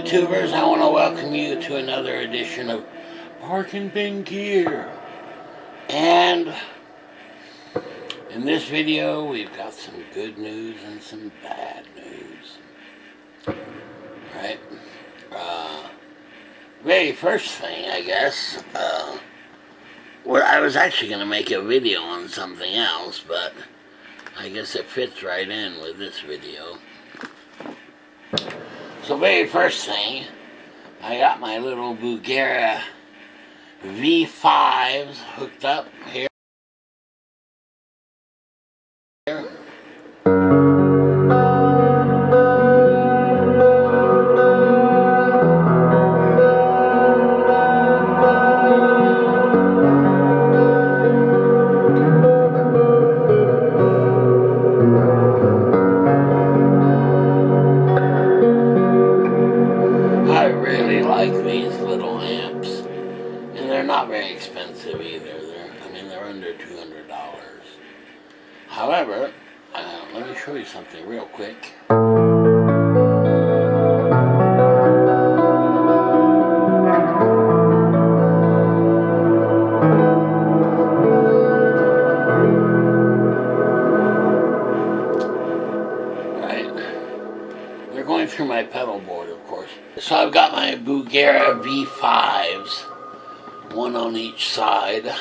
YouTubers, I want to welcome you to another edition of Park and Bin Gear. And in this video, we've got some good news and some bad news. Right? Very first thing, I guess, well, I was actually going to make a video on something else, but I guess it fits right in with this video. So very first thing, I got my little Bulgara V5s hooked up here. Not very expensive either. They're under $200. However, let me show you something real quick. Right. They're going through my pedal board, of course. So I've got my Bulgara V5s. One on each side.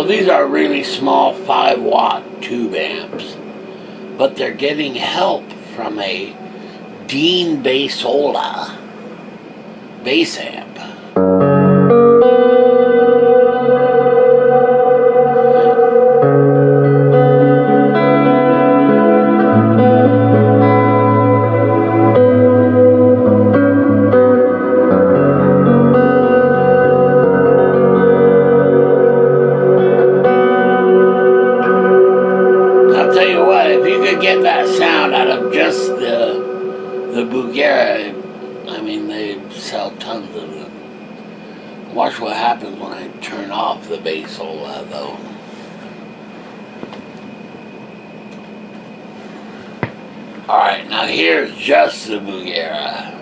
These are really small 5-watt tube amps, but they're getting help from a Denis Taaffe bass amp. Get that sound out of just the Bulgara. They sell tons of them. Watch what happens when I turn off the bassola, though. Alright, now here's just the Bulgara.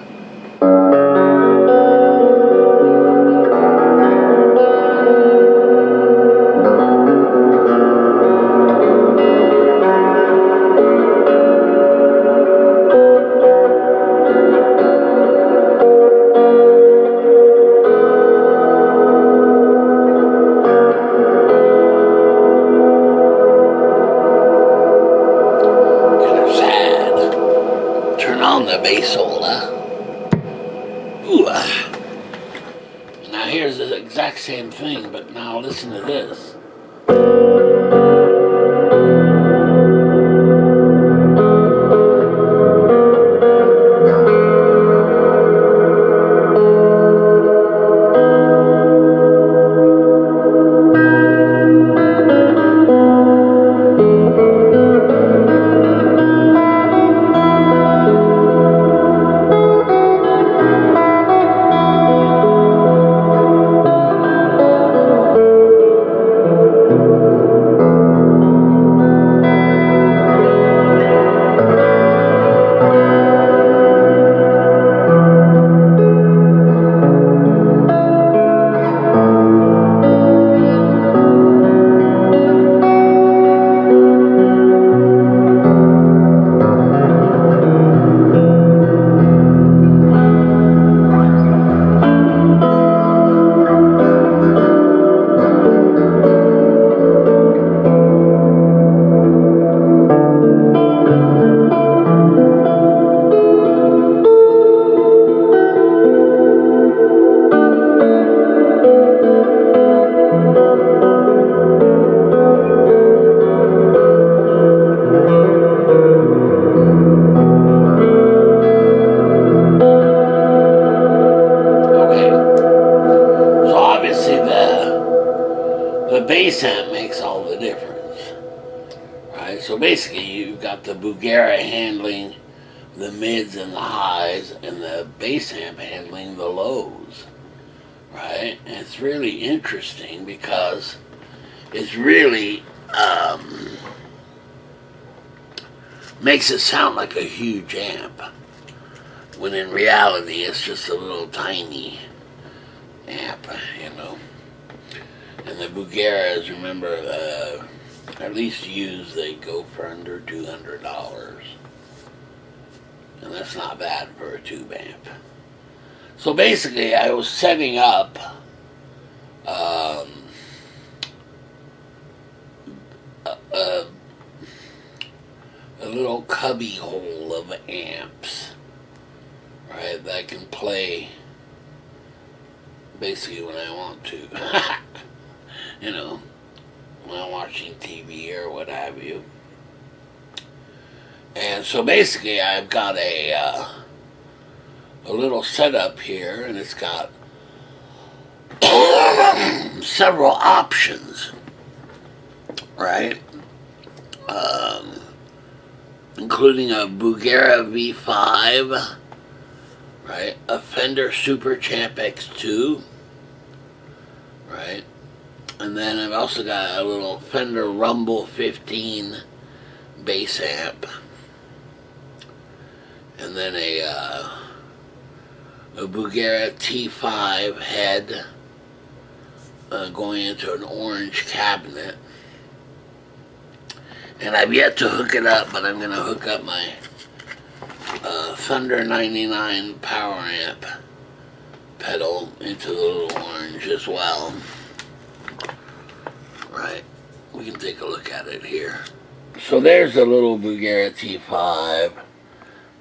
The bassola. Now here's the exact same thing, but now listen to this. the bass amp makes all the difference. Right? So basically you've got the Bugera handling the mids and the highs, and the bass amp handling the lows. Right? And it's really interesting because it's really makes it sound like a huge amp, when in reality it's just a little tiny amp, you know. And the Bugeras, remember, at least used, they go for under $200. And that's not bad for a tube amp. So basically I was setting up a little cubby hole of amps, right, that I can play basically when I want to. You know, when I'm watching TV or what have you. And so basically I've got a little setup here, and it's got several options, right? Including a Bugera V5, right? A Fender Super Champ X2, right? And then I've also got a little Fender Rumble 15 bass amp, and then a Bugera T5 head going into an orange cabinet. And I've yet to hook it up, but I'm going to hook up my Thunder 99 power amp pedal into the little orange as well. Right, we can take a look at it here. So there's the little Bugera T5.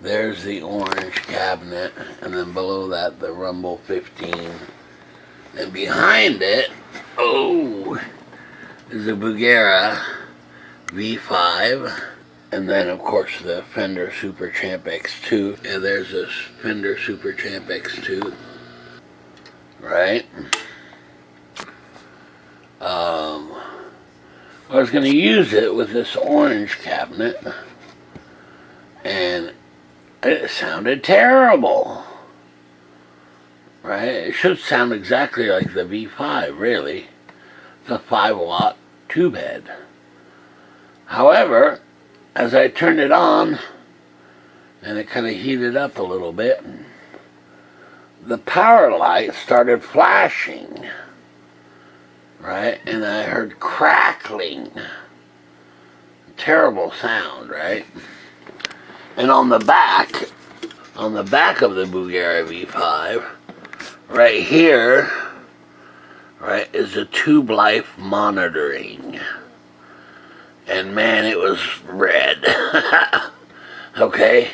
There's the orange cabinet, and then below that the Rumble 15. And behind it, is the Bugera V5, and then of course the Fender Super Champ X2. And there's this Fender Super Champ X2, right? I was going to use it with this orange cabinet, and it sounded terrible, right? It should sound exactly like the V5, really. It's a 5-watt tube head. However, as I turned it on, and it kind of heated up a little bit, the power light started flashing, right? And I heard crackling. Terrible sound, right? And on the back of the Bugera V5, right here, right, is the tube life monitoring. And man, it was red. Okay?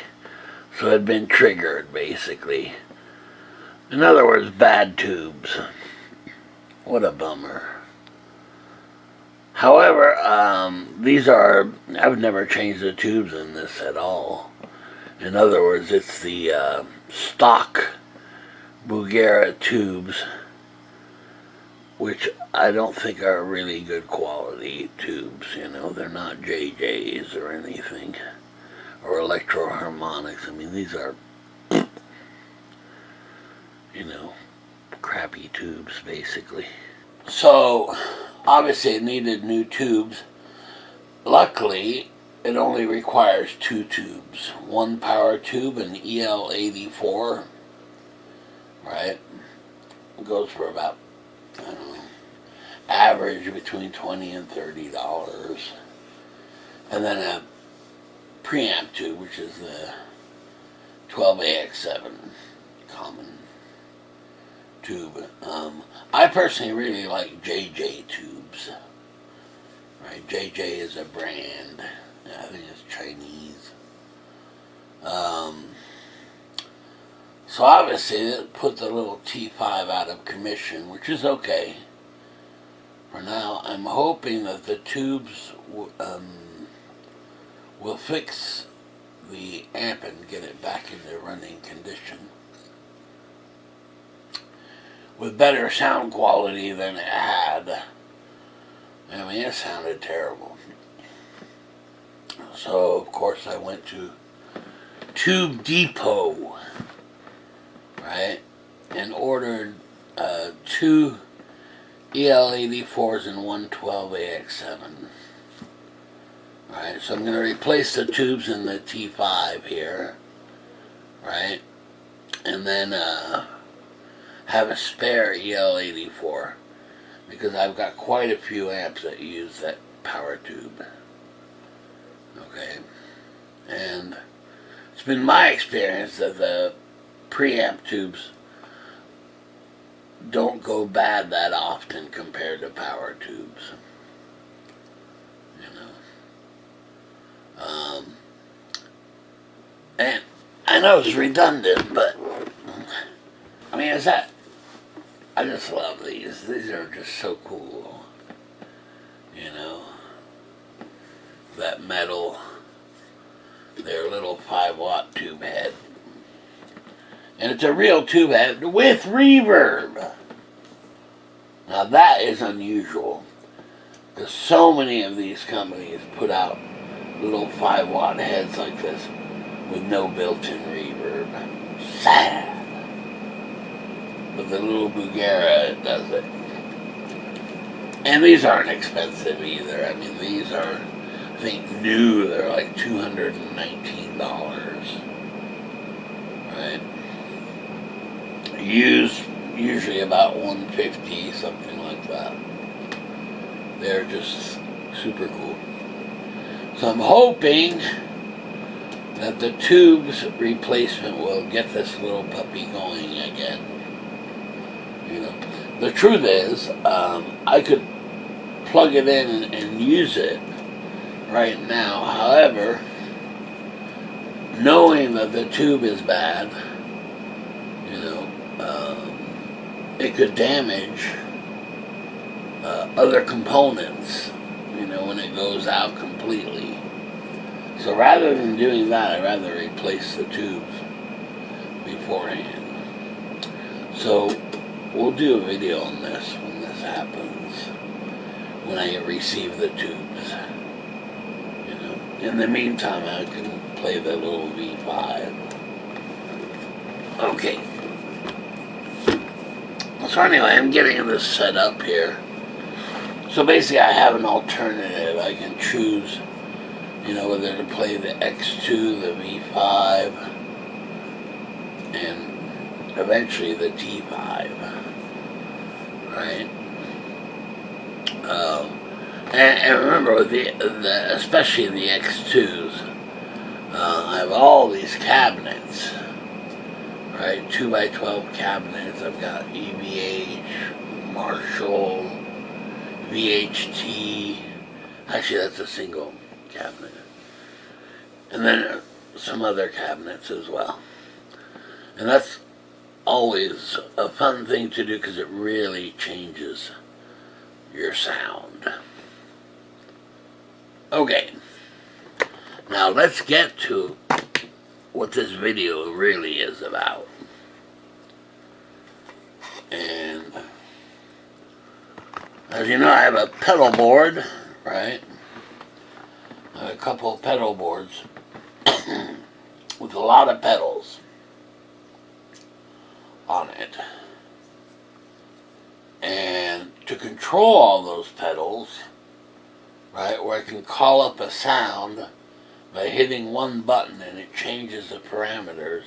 So it had been triggered, basically. In other words, bad tubes. What a bummer. However, I've never changed the tubes in this at all. In other words, it's the stock Bugera tubes, which I don't think are really good quality tubes, you know. They're not JJs or anything, or Electro Harmonics. I mean, these are, you know, crappy tubes, basically. So, obviously it needed new tubes. Luckily, it only requires 2 tubes. One power tube, an EL84, right? It goes for about, I don't know, average between $20 and $30. And then a preamp tube, which is the 12AX7 common tube. I personally really like JJ tubes. Right, JJ is a brand. I think it's Chinese. So obviously it put the little T5 out of commission, which is okay. For now, I'm hoping that the tubes will fix the amp and get it back into running condition with better sound quality than it had I mean, it sounded terrible. So, of course, I went to Tube Depot, right, and ordered 2 EL84s and 112 AX7. Right, so I'm going to replace the tubes in the T5 here, right, and then have a spare EL84, because I've got quite a few amps that use that power tube. Okay, and it's been my experience that the preamp tubes don't go bad that often compared to power tubes. You know, and I know it's redundant, but I mean, I just love these. These are just so cool. You know, that metal, their little 5-watt tube head. And it's a real tube head with reverb. Now that is unusual, because so many of these companies put out little 5-watt heads like this with no built-in reverb. Sad. But the little Bugera does it. And these aren't expensive either. I mean, these are, I think, new. They're like $219. Right? Used, usually about $150, something like that. They're just super cool. So I'm hoping that the tubes replacement will get this little puppy going again. You know, the truth is, I could plug it in and use it right now. However, knowing that the tube is bad, you know, it could damage other components, you know, when it goes out completely. So rather than doing that, I'd rather replace the tubes beforehand. So we'll do a video on this when this happens, when I receive the tubes. You know, in the meantime, I can play the little V5. Okay. So anyway, I'm getting this set up here. So basically, I have an alternative. I can choose, you know, whether to play the X2, the V5, and eventually the T5, right? And remember, with especially the X2s, I have all these cabinets, right? 2x12 cabinets. I've got EVH, Marshall, VHT. Actually, that's a single cabinet. And then some other cabinets as well. And that's always a fun thing to do because it really changes your sound. Okay, now let's get to what this video really is about. And as you know, I have a pedal board, right? I have a couple of pedal boards with a lot of pedals on it. And to control all those pedals, right, where I can call up a sound by hitting one button and it changes the parameters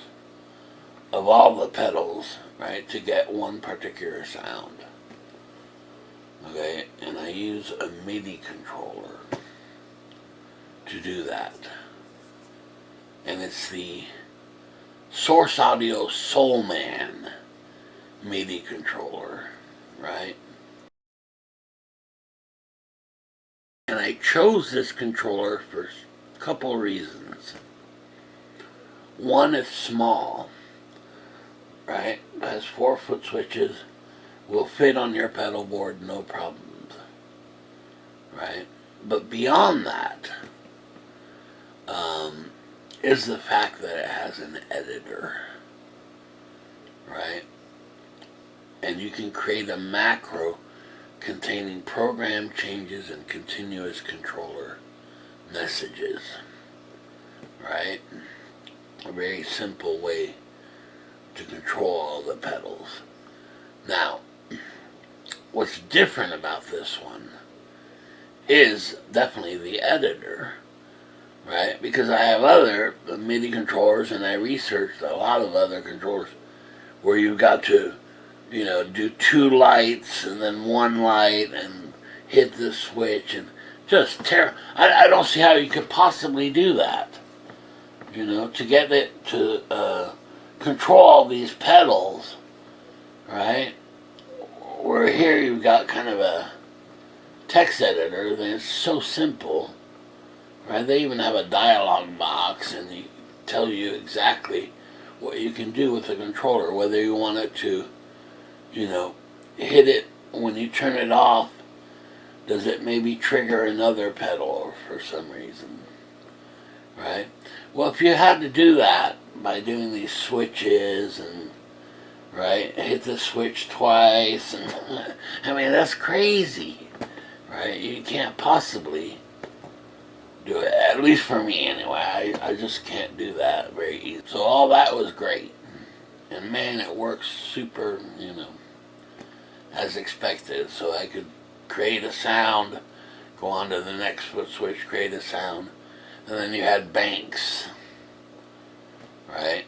of all the pedals, right, to get one particular sound. Okay, and I use a MIDI controller to do that. And it's the Source Audio Soulman MIDI controller, right? And I chose this controller for a couple reasons. One, it's small, right? It has 4-foot switches, will fit on your pedal board, no problems, right? But beyond that, is the fact that it has an editor, right? And you can create a macro containing program changes and continuous controller messages, right? A very simple way to control all the pedals. Now, what's different about this one is definitely the editor, right? Because I have other MIDI controllers, and I researched a lot of other controllers where you've got to, you know, do 2 lights and then 1 light and hit the switch, and just terrible. I don't see how you could possibly do that, you know, to get it to control all these pedals, right? Where here you've got kind of a text editor that's so simple, right? They even have a dialog box, and they tell you exactly what you can do with the controller, whether you want it to, you know, hit it when you turn it off. Does it maybe trigger another pedal for some reason, right? Well, if you had to do that by doing these switches and, right, hit the switch twice, and I mean, that's crazy, right? You can't possibly do it, at least for me anyway. I just can't do that very easy. So all that was great, and man, it works super, you know, as expected. So I could create a sound, go on to the next foot switch, create a sound, and then you had banks, right?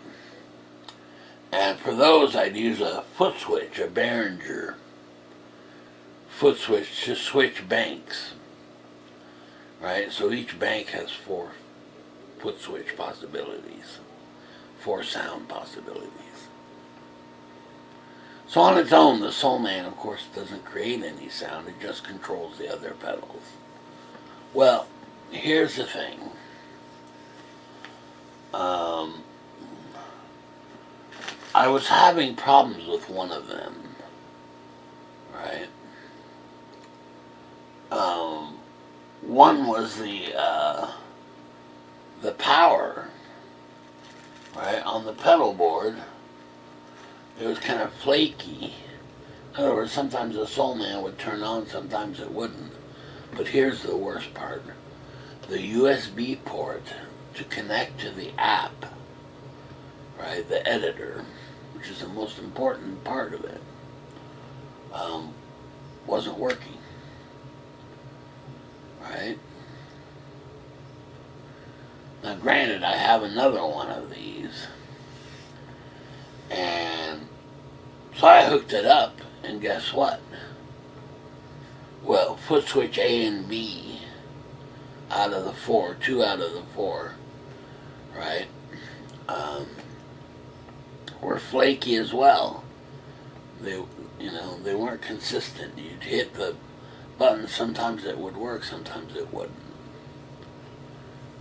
And for those, I'd use a foot switch, a Behringer foot switch, to switch banks, right? So each bank has 4 foot switch possibilities, 4 sound possibilities. So on its own, the Soul Man, of course, doesn't create any sound. It just controls the other pedals. Well, here's the thing. I was having problems with one of them, right? One was the power, right, on the pedal board. It was kind of flaky. In other words, sometimes the Soul Man would turn on, sometimes it wouldn't. But here's the worst part. The USB port to connect to the app, right, the editor, which is the most important part of it, wasn't working, right? Now granted, I have another one of these, and so I hooked it up, and guess what? Well, foot switch A and B out of the 4, 2 out of the 4, right, were flaky as well. They, you know, they weren't consistent. You'd hit the button, sometimes it would work, sometimes it wouldn't,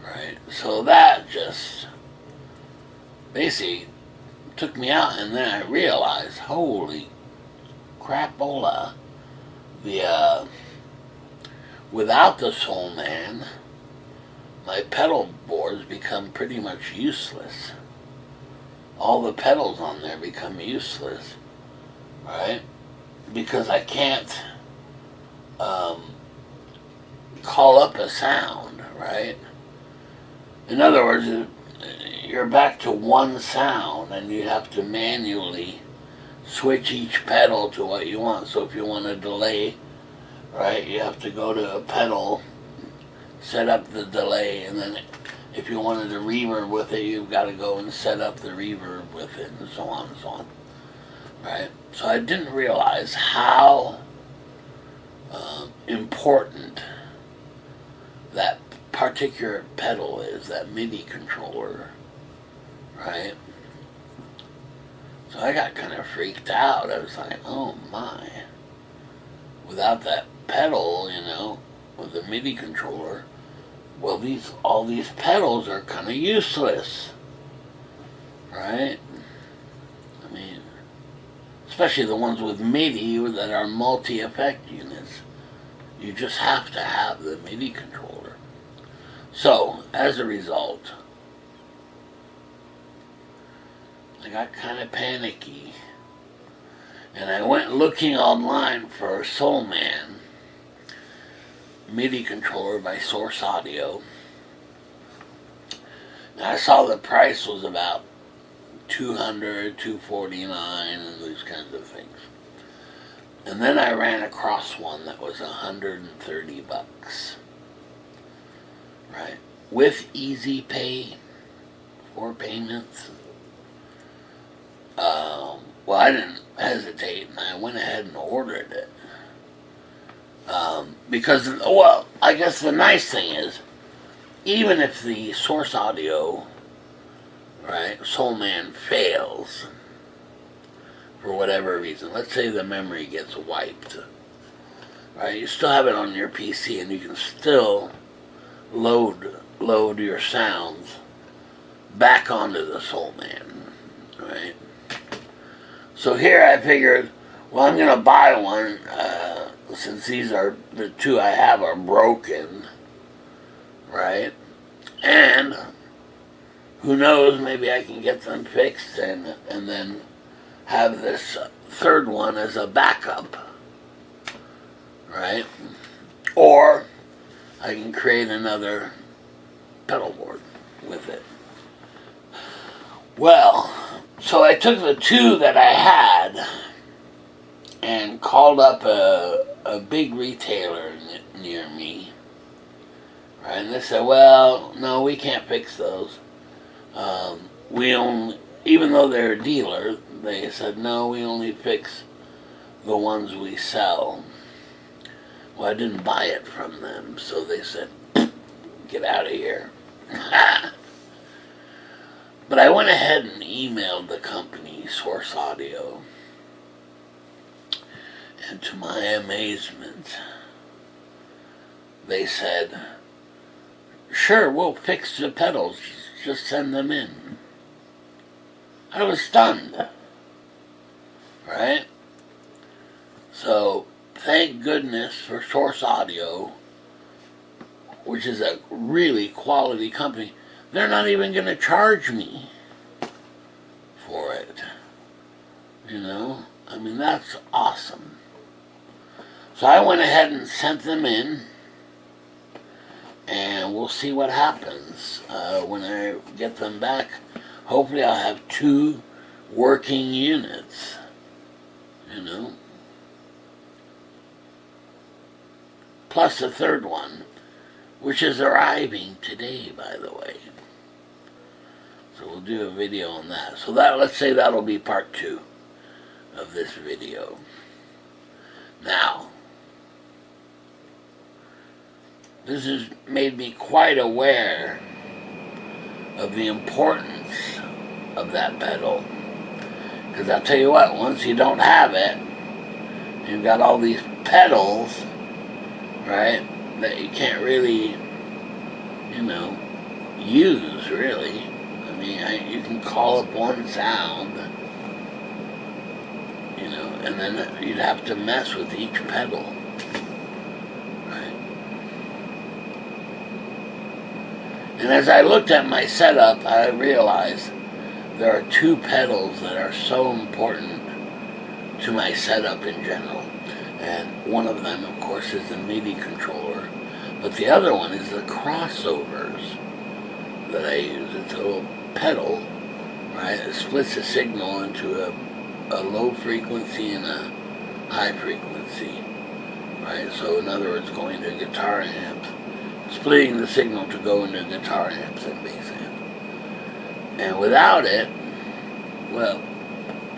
right? So that just basically took me out, and then I realized, holy crapola, without the Soul Man, my pedal boards become pretty much useless. All the pedals on there become useless, right? Because I can't call up a sound, right? In other words, you're back to one sound, and you have to manually switch each pedal to what you want. So if you want a delay, right, you have to go to a pedal, set up the delay, and then if you wanted a reverb with it, you've got to go and set up the reverb with it, and so on and so on, right? So I didn't realize how important that particular pedal is, that MIDI controller, right? So I got kind of freaked out. I was like, oh my, without that pedal, you know, with the MIDI controller, well, all these pedals are kind of useless, right? I mean, especially the ones with MIDI that are multi-effect units. You just have to have the MIDI controller. So, as a result, I got kind of panicky. And I went looking online for a Soul Man MIDI controller by Source Audio. And I saw the price was about $200, $249, and these kinds of things. And then I ran across one that was $130, right? With Easy Pay, 4 payments. Well, I didn't hesitate, and I went ahead and ordered it. Because, well, I guess the nice thing is, even if the Source Audio, right, Soul Man fails, for whatever reason, let's say the memory gets wiped, right, you still have it on your PC, and you can still load your sounds back onto the Soul Man, right? So here I figured, well, I'm going to buy one, since these are, the two I have are broken, right? And who knows, maybe I can get them fixed and then have this third one as a backup, right? Or I can create another pedal board with it. Well, so I took the two that I had and called up a big retailer near me, right? And they said, well, no, we can't fix those. We only, even though they're a dealer, they said, no, we only fix the ones we sell. Well, I didn't buy it from them, so they said, get out of here. But I went ahead and emailed the company, Source Audio, and to my amazement, they said, sure, we'll fix the pedals, just send them in. I was stunned, right? So, thank goodness for Source Audio, which is a really quality company. They're not even going to charge me for it. You know? I mean, that's awesome. So I went ahead and sent them in, and we'll see what happens when I get them back. Hopefully I'll have 2 working units, you know, plus a third one, which is arriving today, by the way. So we'll do a video on that. So that, let's say that'll be part 2 of this video. Now, this has made me quite aware of the importance of that pedal. Because I'll tell you what, once you don't have it, you've got all these pedals, right, that you can't really, you know, use, really. I mean, you can call up one sound, you know, and then you'd have to mess with each pedal, right? And as I looked at my setup, I realized there are 2 pedals that are so important to my setup in general. And one of them, of course, is the MIDI controller. But the other one is the crossovers that I use. It's a little pedal, right? It splits the signal into a low frequency and a high frequency, right? So in other words, going to guitar amps, splitting the signal to go into guitar amps and bass amps. And without it, well,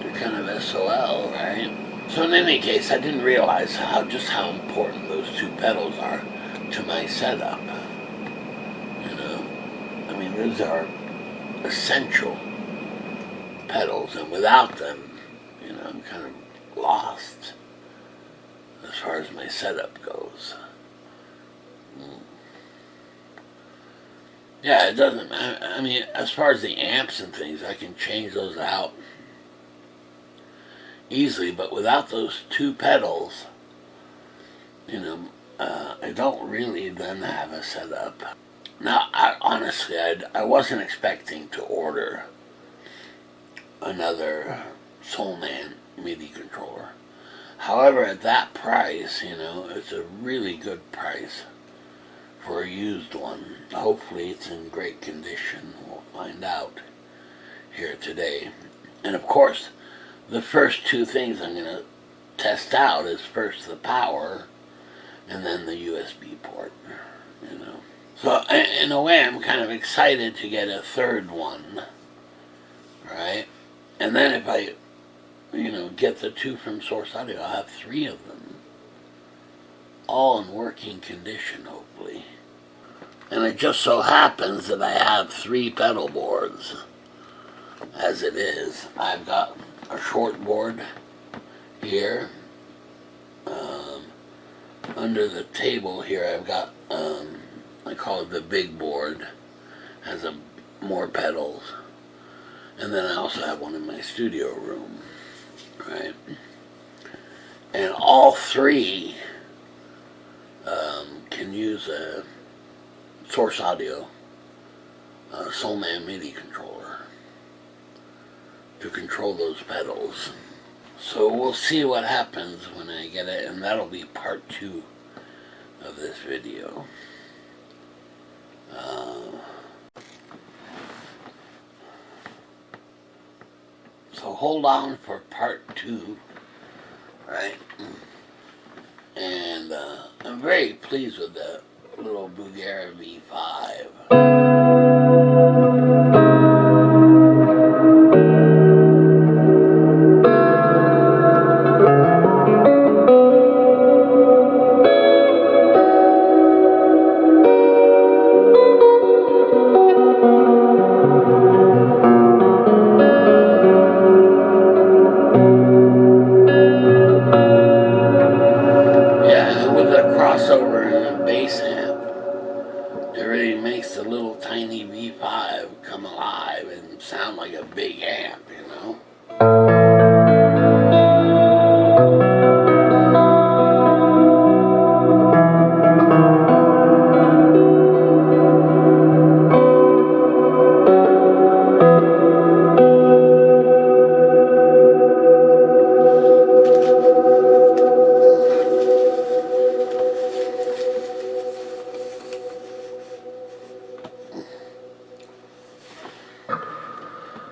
you're kind of SOL, right? So in any case, I didn't realize just how important those 2 pedals are to my setup. You know, I mean, those are essential pedals, and without them, you know, I'm kind of lost as far as my setup goes. Yeah, it doesn't matter. I mean, as far as the amps and things, I can change those out easily, but without those 2 pedals, you know, I don't really then have a setup. Now, honestly, I wasn't expecting to order another Soul Man MIDI controller. However, at that price, you know, it's a really good price for a used one. Hopefully it's in great condition. We'll find out here today. And of course, the first two things I'm going to test out is first the power and then the USB port, you know. So in a way, I'm kind of excited to get a third one, right? And then if I, you know, get the two from Source Audio, I'll have three of them, all in working condition, hopefully. And it just so happens that I have three pedal boards, as it is. I've got a short board here. Under the table here, I've got, I call it the big board, has more pedals. And then I also have one in my studio room, right? And all three can use a Source Audio Soulman MIDI controller to control those pedals. So we'll see what happens when I get it, and that'll be part 2 of this video. So hold on for part 2, right? And I'm very pleased with the little Bugera V5. Crossover and the bass amp, it really makes the little tiny V5 come alive and sound like a big amp, you know?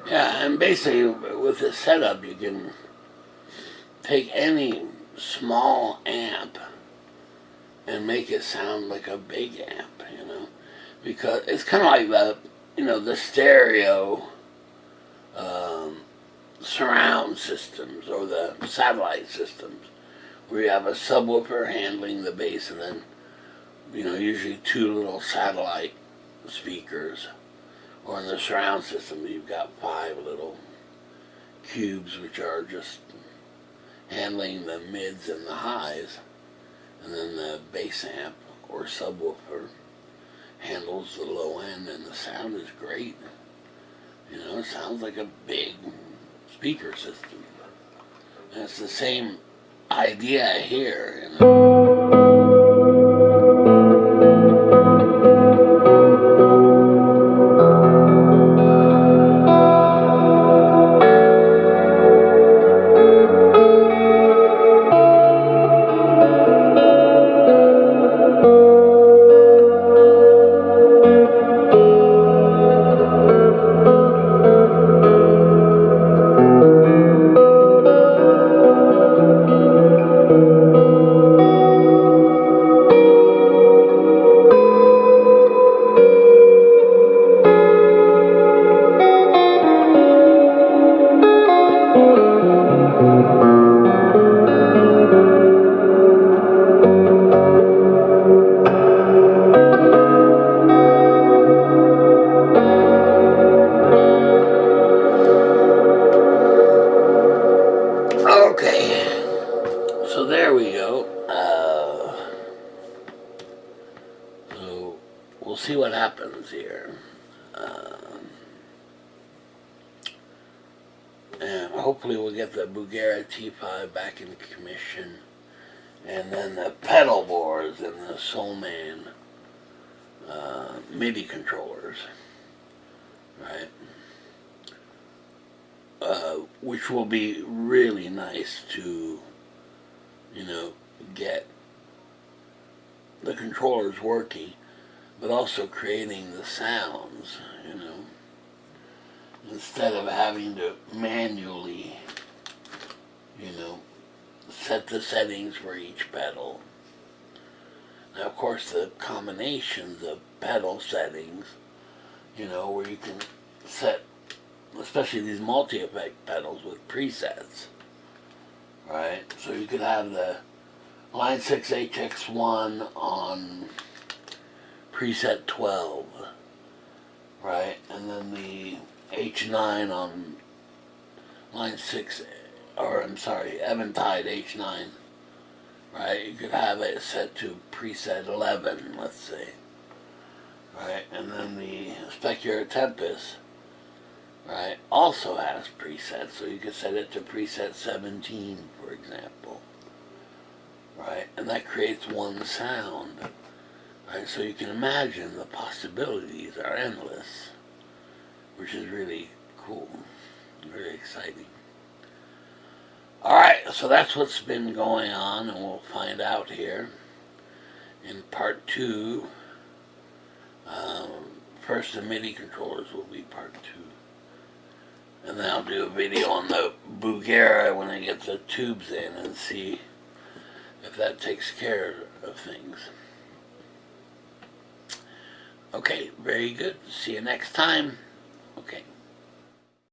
Yeah, and basically with this setup you can take any small amp and make it sound like a big amp, you know, because it's kind of like the, you know, the stereo surround systems or the satellite systems where you have a subwoofer handling the bass and then, you know, usually 2 little satellite speakers. Or in the surround system, you've got 5 little cubes which are just handling the mids and the highs. And then the bass amp or subwoofer handles the low end, and the sound is great. You know, it sounds like a big speaker system. And it's the same idea here, you know. So there we go. So we'll see what happens here. And hopefully we'll get the Bugera T5 back in commission. And then the pedal boards and the Soulman MIDI controllers. Right? which will be really nice to, get the controllers working, but also creating the sounds, instead of having to manually, set the settings for each pedal. Now, of course, the combinations of pedal settings, where you can set, especially these multi-effect pedals with presets, right? So you could have the Line 6 HX1 on preset 12, right? And then the H9 on Line 6, Eventide H9, right? You could have it set to preset 11, let's say, right? And then the Specura Tempest, right, also has presets, so you could set it to preset 17, for example, right? And that creates one sound, right? So you can imagine the possibilities are endless, which is really cool, very exciting. Alright, so that's what's been going on, and we'll find out here in part 2. First, the MIDI controllers will be part 2. And then I'll do a video on the Bugera when I get the tubes in and see if that takes care of things. Okay, very good. See you next time.